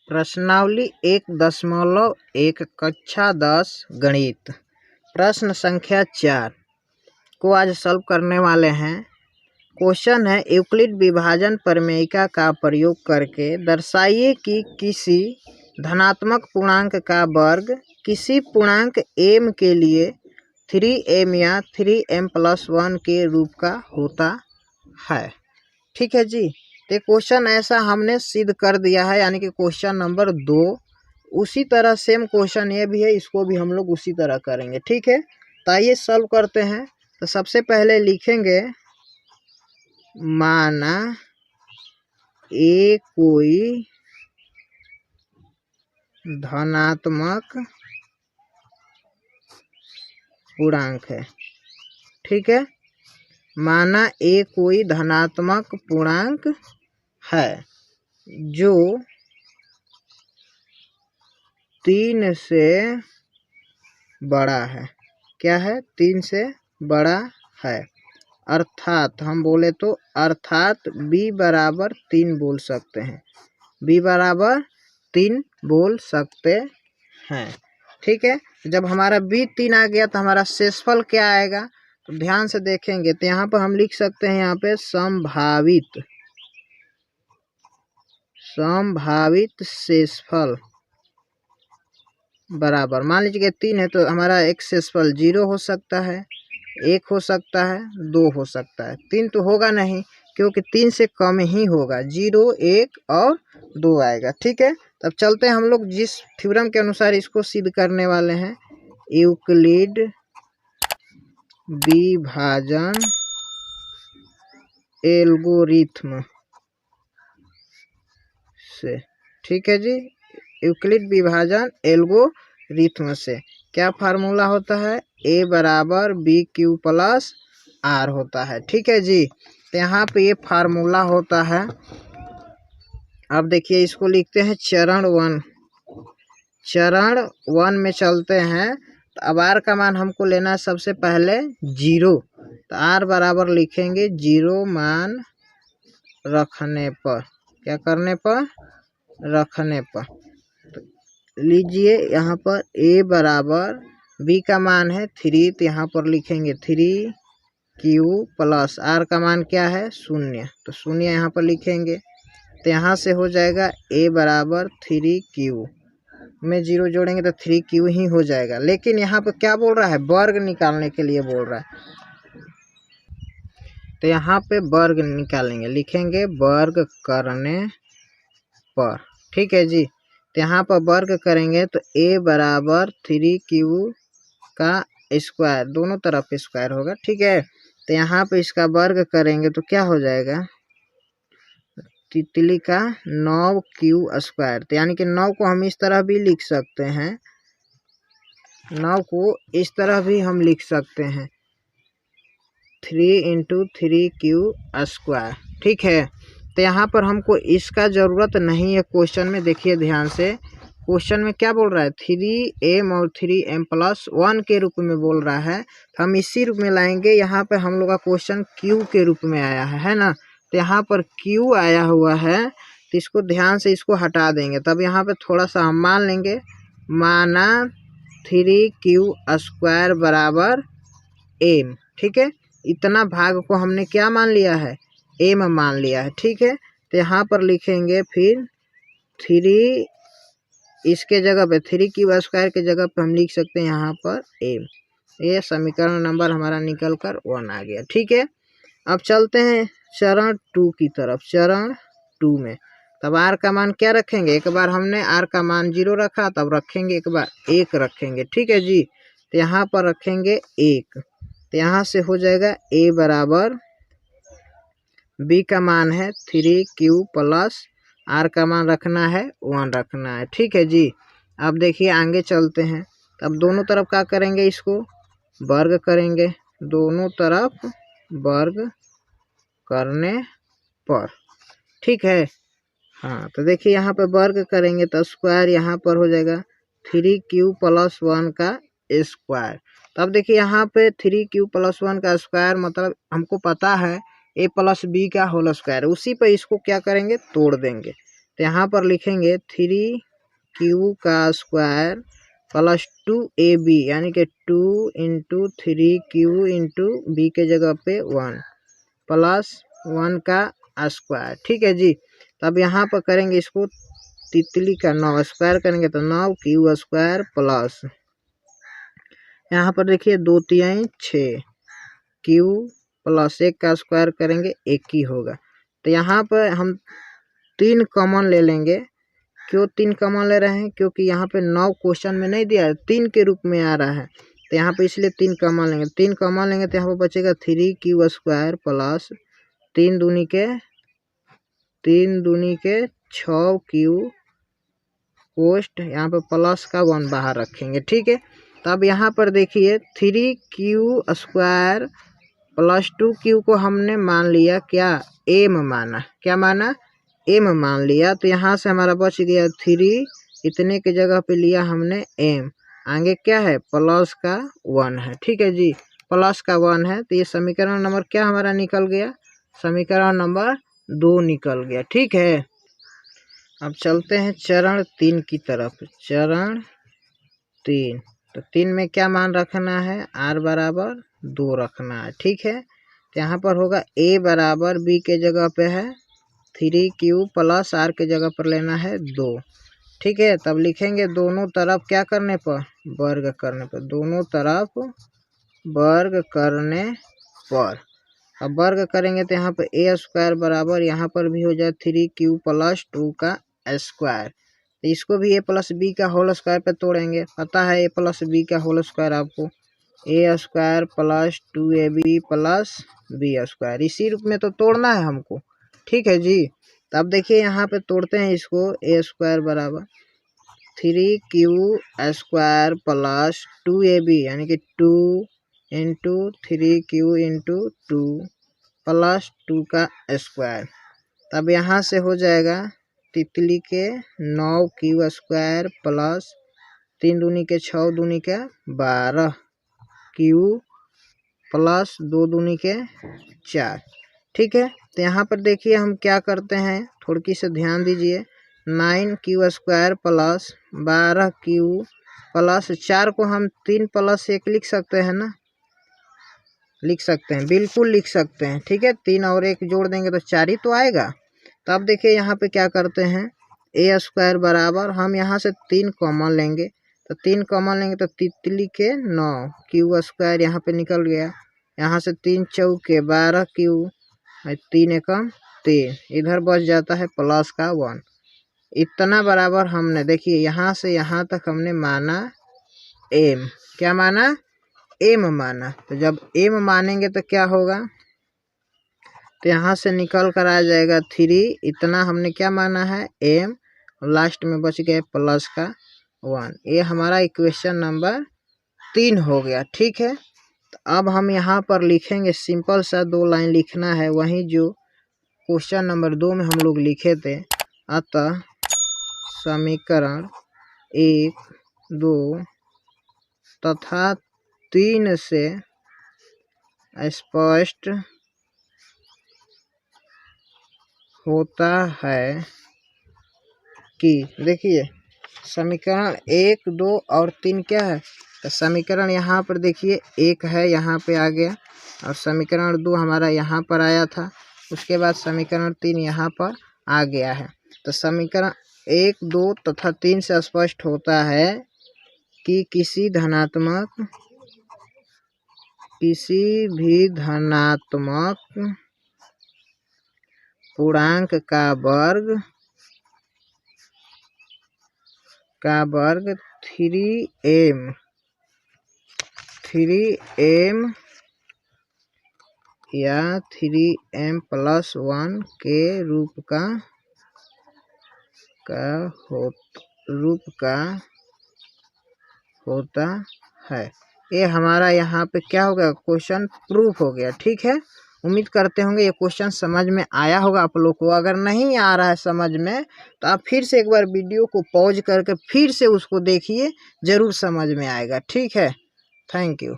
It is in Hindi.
प्रश्नावली 1.1 कक्षा 10 गणित प्रश्न संख्या 4 को आज सॉल्व करने वाले हैं। क्वेश्चन है यूक्लिड विभाजन प्रमेयिका का प्रयोग करके दर्शाइए कि किसी धनात्मक पूर्णांक का वर्ग किसी पूर्णांक m के लिए 3m या 3m+1 के रूप का होता है। ठीक है जी, तो क्वेश्चन ऐसा हमने सिद्ध कर दिया है, यानी कि क्वेश्चन नंबर 2। उसी तरह सेम क्वेश्चन ये भी है, इसको भी हम लोग उसी तरह करेंगे। ठीक है, तो आइए सॉल्व करते हैं। तो सबसे पहले लिखेंगे माना ए कोई धनात्मक पूर्णांक है। ठीक है, माना ए कोई धनात्मक पूर्णांक है जो 3 से बड़ा है। क्या है? 3 से बड़ा है। अर्थात हम बोले तो अर्थात b बराबर 3 बोल सकते हैं। b बराबर 3 बोल सकते हैं। ठीक है, जब हमारा b 3 आ गया तो हमारा शेषफल क्या आएगा? तो ध्यान से देखेंगे तो यहाँ पर हम लिख सकते हैं, यहाँ पे संभावित शेषफल बराबर, मान लीजिए 3 है तो हमारा एक शेषफल 0 हो सकता है, 1 हो सकता है, 2 हो सकता है। 3 तो होगा नहीं, क्योंकि 3 से कम ही होगा। 0, 1 और 2 आएगा। ठीक है, तब चलते हैं हम लोग जिस थ्योरम के अनुसार इसको सिद्ध करने वाले हैं, यूक्लिड विभाजन एल्गोरिथ्म से। ठीक है जी, यूक्लिड विभाजन एल्गोरिथ्म से क्या फार्मूला होता है? a बराबर BQ प्लस R होता है। ठीक है जी, तो यहाँ पे ये फार्मूला होता है। अब देखिए इसको लिखते हैं चरण 1। चरण 1 में चलते हैं। तो अब R का मान हमको लेना है सबसे पहले 0। तो R बराबर लिखेंगे 0 मान रखने पर। क्या करने पर? रखने पर। तो लीजिए यहाँ पर a बराबर b का मान है 3, तो यहाँ पर लिखेंगे 3q प्लस R का मान क्या है? 0, तो 0 यहाँ पर लिखेंगे। तो यहाँ से हो जाएगा a बराबर 3q में 0 जोड़ेंगे तो 3q ही हो जाएगा। लेकिन यहाँ पर क्या बोल रहा है? वर्ग निकालने के लिए बोल रहा है। तो यहाँ पे वर्ग निकालेंगे, लिखेंगे वर्ग करने पर। ठीक है जी, तो यहाँ पर वर्ग करेंगे तो a बराबर 3q का स्क्वायर, दोनों तरफ स्क्वायर होगा। ठीक है, तो यहाँ पे इसका वर्ग करेंगे तो क्या हो जाएगा? तितली का 9q स्क्वायर। तो यानी कि 9 को हम इस तरह भी लिख सकते हैं, 9 को इस तरह भी हम लिख सकते हैं, 3 × 3q स्क्वायर। ठीक है, तो यहाँ पर हमको इसका ज़रूरत नहीं है क्वेश्चन में। देखिए ध्यान से, क्वेश्चन में क्या बोल रहा है? 3m और 3m+1 के रूप में बोल रहा है। तो हम इसी रूप में लाएंगे। यहाँ पर हम लोग का क्वेश्चन q के रूप में आया है ना। तो यहाँ पर q आया हुआ है, तो इसको ध्यान से इसको हटा देंगे। तब यहाँ पे थोड़ा सा हम मान लेंगे, माना 3q स्क्वायर बराबर m। ठीक है, इतना भाग को हमने क्या मान लिया है? m मान लिया है। ठीक है, तो यहाँ पर लिखेंगे फिर 3, इसके जगह पे 3q स्क्वायर के जगह पे हम लिख सकते हैं यहाँ पर m। ये समीकरण नंबर हमारा निकल कर 1 आ गया। ठीक है, अब चलते हैं चरण 2 की तरफ। चरण 2 में तब r का मान क्या रखेंगे? एक बार हमने r का मान 0 रखा, तब रखेंगे एक बार 1 रखेंगे। ठीक है जी, तो यहाँ पर रखेंगे 1। तो यहाँ से हो जाएगा a बराबर b का मान है 3q प्लस R का मान रखना है 1 रखना है। ठीक है जी, अब देखिए आगे चलते हैं। अब दोनों तरफ क्या करेंगे? इसको वर्ग करेंगे, दोनों तरफ वर्ग करने पर। ठीक है, हाँ, तो देखिए यहाँ पे वर्ग करेंगे तो स्क्वायर यहाँ पर हो जाएगा 3q प्लस 1 का स्क्वायर। तब देखिए यहाँ पे 3q प्लस 1 का स्क्वायर मतलब हमको पता है a प्लस b का होल स्क्वायर। उसी पे इसको क्या करेंगे? तोड़ देंगे। तो यहाँ पर लिखेंगे 3q का स्क्वायर प्लस 2ab यानी कि 2 इंटू 3q इंटू बी के जगह पे 1 प्लस 1 का स्क्वायर। ठीक है जी। तो अब यहाँ पर करेंगे इसको तितली का 9 स्क्वायर करेंगे तो 9q स्क्वायर प्लस यहाँ पर देखिए 2 3 6 q प्लस 1 का स्क्वायर करेंगे 1 ही होगा। तो यहाँ पर हम 3 कॉमन ले लेंगे। क्यों 3 कॉमन ले रहे हैं? क्योंकि यहाँ पे 9 क्वेश्चन में नहीं दिया है, 3 के रूप में आ रहा है, तो यहाँ पे इसलिए 3 कॉमन लेंगे। 3 कॉमन लेंगे तो यहाँ पर बचेगा 3q स्क्वायर प्लस 3 दूनी के 6q पोस्ट यहाँ पे प्लस का 1 बाहर रखेंगे। ठीक है। तो अब यहाँ पर देखिए 3q स्क्वायर प्लस 2q को हमने मान लिया क्या? m माना। क्या माना? m मान लिया। तो यहाँ से हमारा बच गया 3, इतने के जगह पे लिया हमने m, आगे क्या है? प्लस का 1 है। ठीक है जी, प्लस का 1 है। तो ये समीकरण नंबर क्या हमारा निकल गया? समीकरण नंबर 2 निकल गया। ठीक है। अब चलते हैं चरण 3 की तरफ। चरण 3, तो 3 में क्या मान रखना है? r बराबर 2 रखना है। ठीक है। तो यहाँ पर होगा a बराबर b के जगह पे है 3q प्लस r के जगह पर लेना है 2। ठीक है। तब लिखेंगे दोनों तरफ क्या करने पर? वर्ग करने पर। दोनों तरफ वर्ग करने पर। अब वर्ग करेंगे तो यहाँ पर a स्क्वायर बराबर यहाँ पर भी हो जाए 3q प्लस 2 का स्क्वायर। तो इसको भी a प्लस बी का होल स्क्वायर पे तोड़ेंगे। पता है a प्लस बी का होल स्क्वायर आपको, a square plus 2ab plus B square, इसी रूप में तो तोड़ना है हमको। ठीक है जी। तो अब देखिए यहाँ पे तोड़ते हैं इसको। a स्क्वायर बराबर 3q स्क्वायर प्लस 2ab यानी कि 2 इंटू 3q इंटू 2 प्लस 2 का स्क्वायर। तब यहाँ से हो जाएगा तितली के 9q स्क्वायर प्लस 3 दूनी के 6 दूनी के 12q प्लस 2 दूनी के 4। ठीक है। तो यहाँ पर देखिए हम क्या करते हैं, थोड़ी से ध्यान दीजिए। 9q square plus 12q plus 4 को हम 3 प्लस 1 लिख सकते हैं ना? लिख सकते हैं, बिल्कुल लिख सकते हैं। ठीक है। 3 और 1 जोड़ देंगे तो 4 ही तो आएगा। तो अब देखिए यहाँ पे क्या करते हैं, a स्क्वायर बराबर हम यहाँ से 3 कॉमन लेंगे। तो 3 कॉमन लेंगे तो तितली के 9q स्क्वायर यहाँ पे निकल गया। यहाँ से 3 चौके 12q, 3 एकम 3, इधर बच जाता है प्लस का 1। इतना बराबर हमने देखिए यहाँ से यहाँ तक हमने माना m। क्या माना? m माना। तो जब m मानेंगे तो क्या होगा? तो यहाँ से निकल कर आ जाएगा 3, इतना हमने क्या माना है? m, लास्ट में बच गए प्लस का 1। ये हमारा इक्वेशन नंबर 3 हो गया। ठीक है। तो अब हम यहाँ पर लिखेंगे, सिंपल सा 2 लाइन लिखना है, वही जो क्वेश्चन नंबर 2 में हम लोग लिखे थे। अतः समीकरण 1, 2 तथा 3 से स्पष्ट होता है कि, देखिए समीकरण 1, 2 और 3 क्या है? तो समीकरण यहाँ पर देखिए 1 है, यहाँ पे आ गया, और समीकरण 2 हमारा यहाँ पर आया था, उसके बाद समीकरण 3 यहाँ पर आ गया है। तो समीकरण 1, 2 तथा 3 से स्पष्ट होता है कि किसी भी धनात्मक पूर्णांक का वर्ग 3m या 3m प्लस 1 के रूप का होता है। ये हमारा यहाँ पे क्या हो गया? क्वेश्चन प्रूफ हो गया। ठीक है। उम्मीद करते होंगे ये क्वेश्चन समझ में आया होगा आप लोग को। अगर नहीं आ रहा है समझ में तो आप फिर से एक बार वीडियो को पॉज करके फिर से उसको देखिए, ज़रूर समझ में आएगा। ठीक है। Thank you.